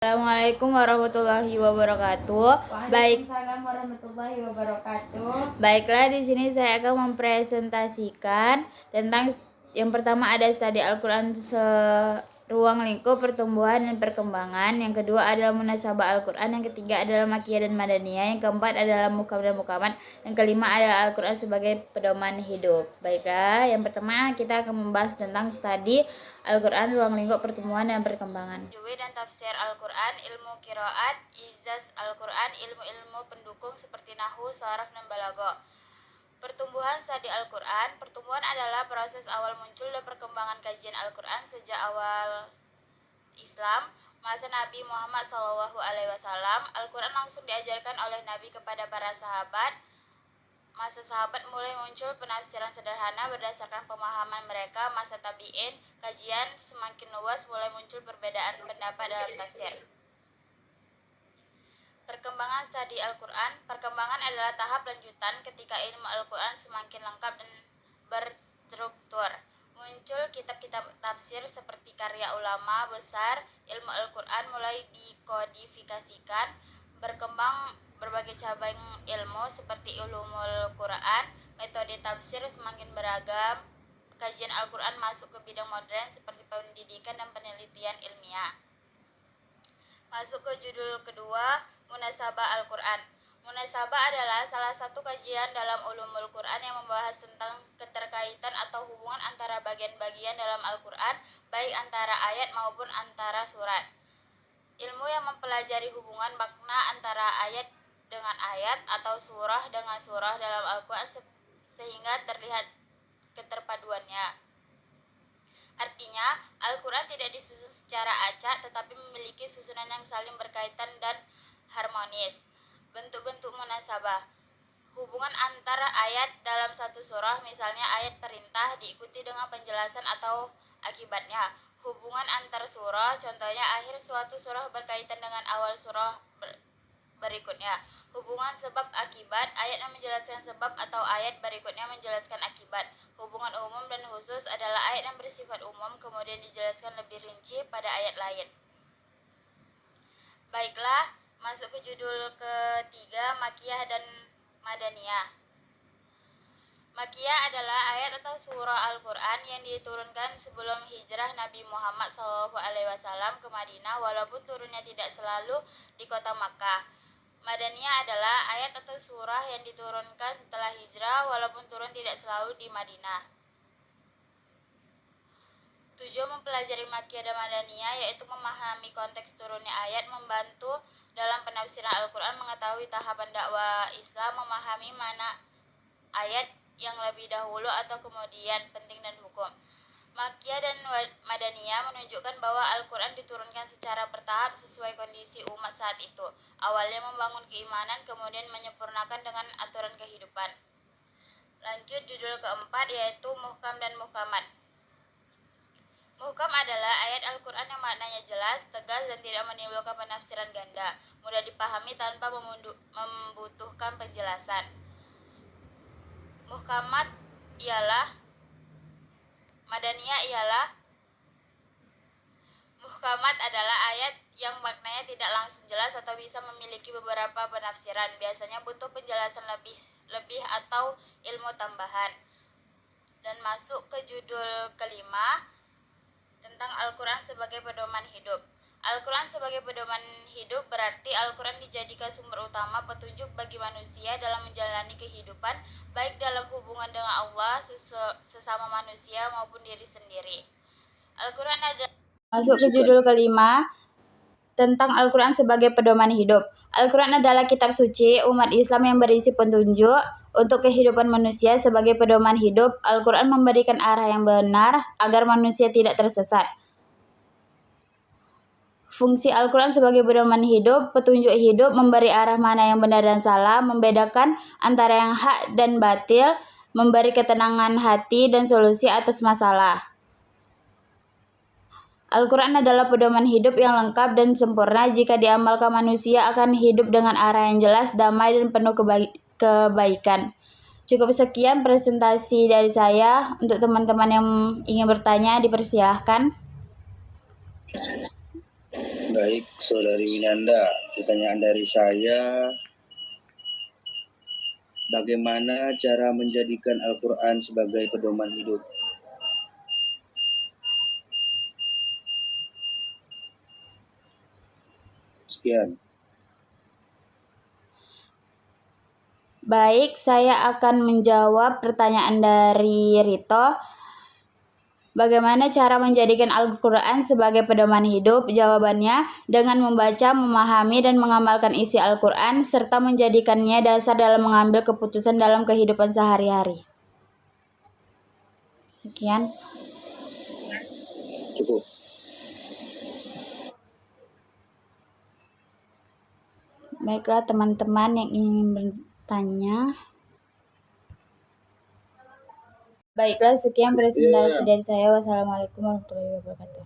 Assalamualaikum warahmatullahi wabarakatuh. Waalaikumsalam warahmatullahi wabarakatuh. Baiklah, di sini saya akan mempresentasikan tentang yang pertama ada studi Al-Quran ruang lingkup pertumbuhan dan perkembangan. Yang kedua adalah munasabah Al-Quran. Yang ketiga adalah makiyah dan madaniyah. Yang keempat adalah muhkam dan muhkamat. Yang kelima adalah Al-Quran sebagai pedoman hidup. Baiklah, yang pertama kita akan membahas tentang studi Al-Quran ruang lingkup pertumbuhan dan perkembangan. Tajwid dan tafsir Al-Quran, ilmu qiraat, izaz Al-Quran, ilmu-ilmu pendukung seperti nahwu, sharaf, dan balaghah. Pertumbuhan studi Al-Quran. Pertumbuhan adalah proses awal muncul dan perkembangan kajian Al-Quran sejak awal Islam, masa Nabi Muhammad SAW. Al-Quran langsung diajarkan oleh Nabi kepada para sahabat. Masa sahabat mulai muncul penafsiran sederhana berdasarkan pemahaman mereka. Masa tabi'in, kajian semakin luas, mulai muncul perbedaan pendapat dalam tafsir. Perkembangan studi Al-Quran. Perkembangan adalah tahap lanjutan ketika ilmu Al-Quran semakin lengkap dan berstruktur. Muncul kitab-kitab tafsir seperti karya ulama besar. Ilmu Al-Quran mulai dikodifikasikan. Berkembang berbagai cabang ilmu seperti ulumul Quran. Metode tafsir semakin beragam. Kajian Al-Quran masuk ke bidang modern seperti pendidikan dan penelitian ilmiah. Masuk ke judul kedua, munasabah Al-Quran. Munasabah adalah salah satu kajian dalam ulumul Quran yang membahas tentang keterkaitan atau hubungan antara bagian-bagian dalam Al-Quran, baik antara ayat maupun antara surat. Ilmu yang mempelajari hubungan makna antara ayat dengan ayat atau surah dengan surah dalam Al-Quran sehingga terlihat keterpaduannya. Artinya, Al-Quran tidak disusun secara acak tetapi memiliki susunan yang saling berkaitan dan harmonis. Bentuk-bentuk munasabah. Hubungan antara ayat dalam satu surah, misalnya ayat perintah diikuti dengan penjelasan atau akibatnya. Hubungan antar surah, contohnya akhir suatu surah berkaitan dengan awal surah berikutnya. Hubungan sebab akibat, ayat yang menjelaskan sebab atau ayat berikutnya menjelaskan akibat. Hubungan umum dan khusus adalah ayat yang bersifat umum kemudian dijelaskan lebih rinci pada ayat lain. Baiklah, masuk ke judul ketiga, makiyah dan madaniyah. Makiyah adalah ayat atau surah Al-Quran yang diturunkan sebelum hijrah Nabi Muhammad SAW ke Madinah, walaupun turunnya tidak selalu di kota Makkah. Madaniyah adalah ayat atau surah yang diturunkan setelah hijrah, walaupun turun tidak selalu di Madinah. Tujuan mempelajari makiyah dan madaniyah yaitu memahami konteks turunnya ayat, membantu dalam penafsiran Al-Quran, mengetahui tahapan dakwah Islam, memahami mana ayat yang lebih dahulu atau kemudian, penting dan hukum. Makiyah dan madaniyah menunjukkan bahwa Al-Quran diturunkan secara bertahap sesuai kondisi umat saat itu. Awalnya membangun keimanan, kemudian menyempurnakan dengan aturan kehidupan. Lanjut judul keempat yaitu muhkam dan muhkamat. Muhkam adalah ayat Al-Quran yang maknanya jelas, tegas, dan tidak menimbulkan penafsiran ganda, mudah dipahami tanpa membutuhkan penjelasan. Muhkamat Muhkamat adalah ayat yang maknanya tidak langsung jelas atau bisa memiliki beberapa penafsiran. Biasanya butuh penjelasan lebih atau ilmu tambahan. Dan masuk ke judul kelima tentang Al-Quran sebagai pedoman hidup. Al-Quran sebagai pedoman hidup berarti Al-Quran dijadikan sumber utama petunjuk bagi manusia dalam menjalani kehidupan, baik dalam hubungan dengan Allah, sesama manusia, maupun diri sendiri. Al-Quran ada. Masuk ke judul kelima tentang Al-Quran sebagai pedoman hidup. Al-Quran adalah kitab suci umat Islam yang berisi petunjuk untuk kehidupan manusia sebagai pedoman hidup. Al-Quran memberikan arah yang benar agar manusia tidak tersesat. Fungsi Al-Quran sebagai pedoman hidup, petunjuk hidup, memberi arah mana yang benar dan salah, membedakan antara yang hak dan batil, memberi ketenangan hati dan solusi atas masalah. Al-Quran adalah pedoman hidup yang lengkap dan sempurna. Jika diamalkan, manusia akan hidup dengan arah yang jelas, damai, dan penuh kebaikan. Cukup sekian presentasi dari saya. Untuk teman-teman yang ingin bertanya, dipersilahkan. Baik, Saudari Winanda, pertanyaan dari saya, bagaimana cara menjadikan Al-Quran sebagai pedoman hidup? Sekian. Baik, saya akan menjawab pertanyaan dari Rito. Bagaimana cara menjadikan Al-Quran sebagai pedoman hidup? Jawabannya, dengan membaca, memahami, dan mengamalkan isi Al-Quran, serta menjadikannya dasar dalam mengambil keputusan dalam kehidupan sehari-hari. Sekian. Cukup. Baiklah teman-teman yang ingin bertanya. Baiklah, sekian presentasi dari saya. Wassalamualaikum warahmatullahi wabarakatuh.